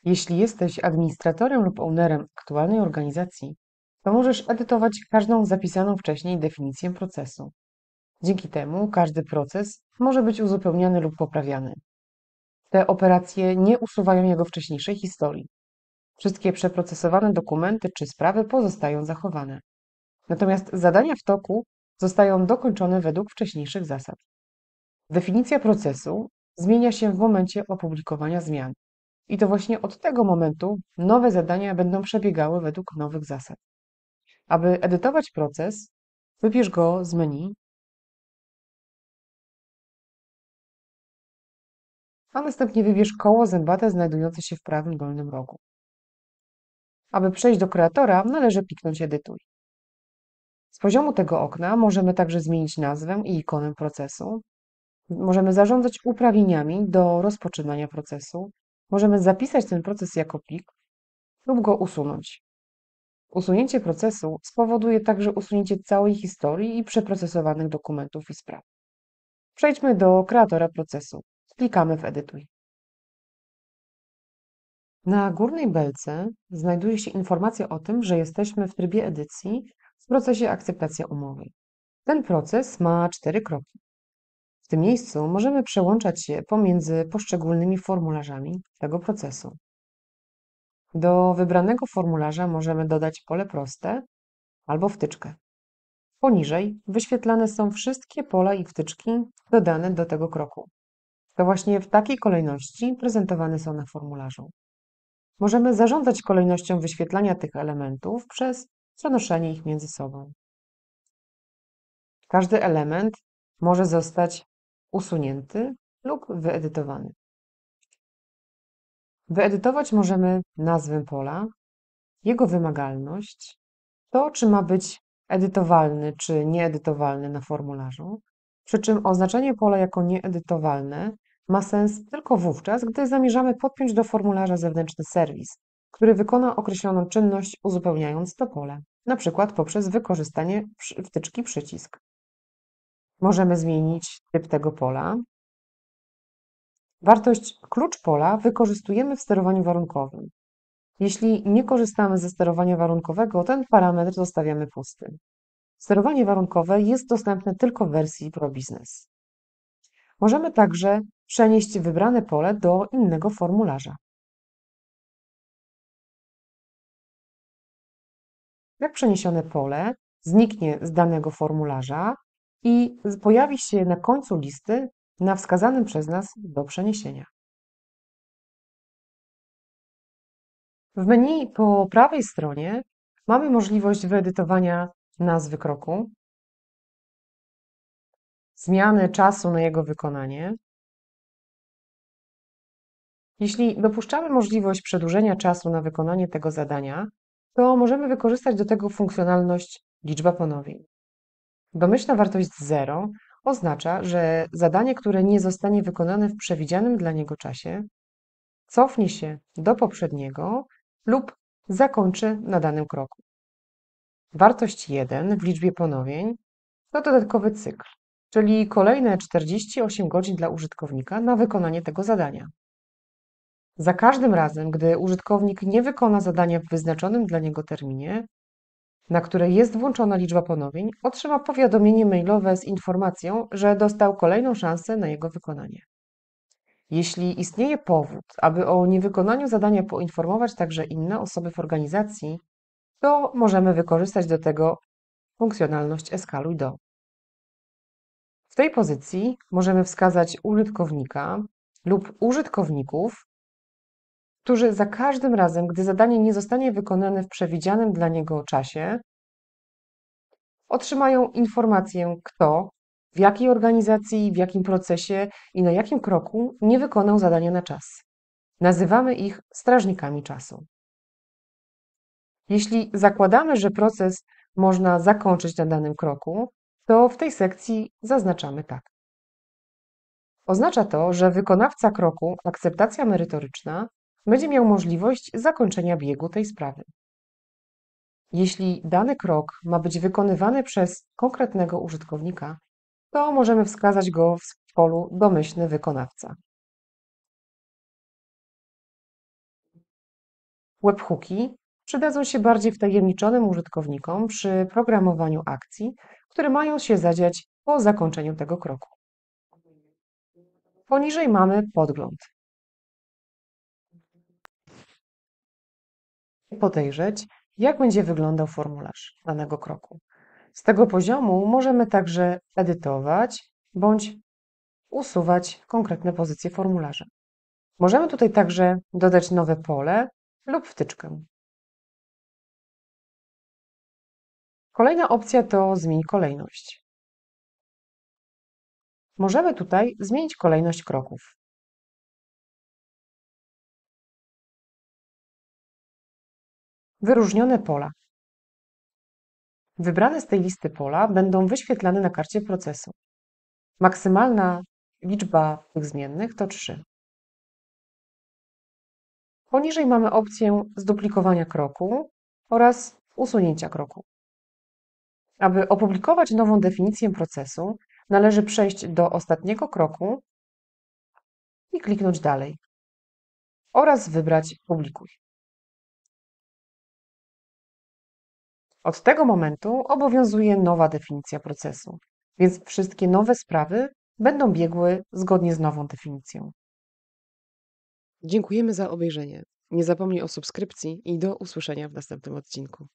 Jeśli jesteś administratorem lub ownerem aktualnej organizacji, to możesz edytować każdą zapisaną wcześniej definicję procesu. Dzięki temu każdy proces może być uzupełniany lub poprawiany. Te operacje nie usuwają jego wcześniejszej historii. Wszystkie przeprocesowane dokumenty czy sprawy pozostają zachowane. Natomiast zadania w toku zostają dokończone według wcześniejszych zasad. Definicja procesu zmienia się w momencie opublikowania zmian. I to właśnie od tego momentu nowe zadania będą przebiegały według nowych zasad. Aby edytować proces, wybierz go z menu, a następnie wybierz koło zębate znajdujące się w prawym dolnym rogu. Aby przejść do kreatora, należy kliknąć Edytuj. Z poziomu tego okna możemy także zmienić nazwę i ikonę procesu. Możemy zarządzać uprawnieniami do rozpoczynania procesu. Możemy zapisać ten proces jako plik lub go usunąć. Usunięcie procesu spowoduje także usunięcie całej historii i przeprocesowanych dokumentów i spraw. Przejdźmy do kreatora procesu. Klikamy w Edytuj. Na górnej belce znajduje się informacja o tym, że jesteśmy w trybie edycji w procesie akceptacja umowy. Ten proces ma 4 kroki. W tym miejscu możemy przełączać się pomiędzy poszczególnymi formularzami tego procesu. Do wybranego formularza możemy dodać pole proste albo wtyczkę. Poniżej wyświetlane są wszystkie pola i wtyczki dodane do tego kroku. To właśnie w takiej kolejności prezentowane są na formularzu. Możemy zarządzać kolejnością wyświetlania tych elementów przez przenoszenie ich między sobą. Każdy element może zostać usunięty lub wyedytowany. Wyedytować możemy nazwę pola, jego wymagalność, to czy ma być edytowalny czy nieedytowalny na formularzu, przy czym oznaczenie pola jako nieedytowalne ma sens tylko wówczas, gdy zamierzamy podpiąć do formularza zewnętrzny serwis, który wykona określoną czynność uzupełniając to pole, np. poprzez wykorzystanie wtyczki przycisk. Możemy zmienić typ tego pola. Wartość klucz pola wykorzystujemy w sterowaniu warunkowym. Jeśli nie korzystamy ze sterowania warunkowego, ten parametr zostawiamy pusty. Sterowanie warunkowe jest dostępne tylko w wersji Pro Business. Możemy także przenieść wybrane pole do innego formularza. Jak przeniesione pole zniknie z danego formularza i pojawi się na końcu listy na wskazanym przez nas do przeniesienia. W menu po prawej stronie mamy możliwość wyedytowania nazwy kroku, zmiany czasu na jego wykonanie. Jeśli dopuszczamy możliwość przedłużenia czasu na wykonanie tego zadania, to możemy wykorzystać do tego funkcjonalność liczba ponowień. Domyślna wartość 0 oznacza, że zadanie, które nie zostanie wykonane w przewidzianym dla niego czasie, cofnie się do poprzedniego lub zakończy na danym kroku. Wartość 1 w liczbie ponowień to dodatkowy cykl, czyli kolejne 48 godzin dla użytkownika na wykonanie tego zadania. Za każdym razem, gdy użytkownik nie wykona zadania w wyznaczonym dla niego terminie, na które jest włączona liczba ponowień, otrzyma powiadomienie mailowe z informacją, że dostał kolejną szansę na jego wykonanie. Jeśli istnieje powód, aby o niewykonaniu zadania poinformować także inne osoby w organizacji, to możemy wykorzystać do tego funkcjonalność Eskaluj do. W tej pozycji możemy wskazać użytkownika lub użytkowników, którzy za każdym razem, gdy zadanie nie zostanie wykonane w przewidzianym dla niego czasie, otrzymają informację, kto, w jakiej organizacji, w jakim procesie i na jakim kroku nie wykonał zadania na czas. Nazywamy ich strażnikami czasu. Jeśli zakładamy, że proces można zakończyć na danym kroku, to w tej sekcji zaznaczamy tak. Oznacza to, że wykonawca kroku akceptacja merytoryczna będzie miał możliwość zakończenia biegu tej sprawy. Jeśli dany krok ma być wykonywany przez konkretnego użytkownika, to możemy wskazać go w polu domyślny wykonawca. Webhooki przydadzą się bardziej wtajemniczonym użytkownikom przy programowaniu akcji, które mają się zadziać po zakończeniu tego kroku. Poniżej mamy podgląd. Podejrzeć, jak będzie wyglądał formularz danego kroku. Z tego poziomu możemy także edytować bądź usuwać konkretne pozycje formularza. Możemy tutaj także dodać nowe pole lub wtyczkę. Kolejna opcja to zmień kolejność. Możemy tutaj zmienić kolejność kroków. Wyróżnione pola. Wybrane z tej listy pola będą wyświetlane na karcie procesu. Maksymalna liczba tych zmiennych to 3. Poniżej mamy opcję zduplikowania kroku oraz usunięcia kroku. Aby opublikować nową definicję procesu, należy przejść do ostatniego kroku i kliknąć Dalej oraz wybrać Publikuj. Od tego momentu obowiązuje nowa definicja procesu, więc wszystkie nowe sprawy będą biegły zgodnie z nową definicją. Dziękujemy za obejrzenie. Nie zapomnij o subskrypcji i do usłyszenia w następnym odcinku.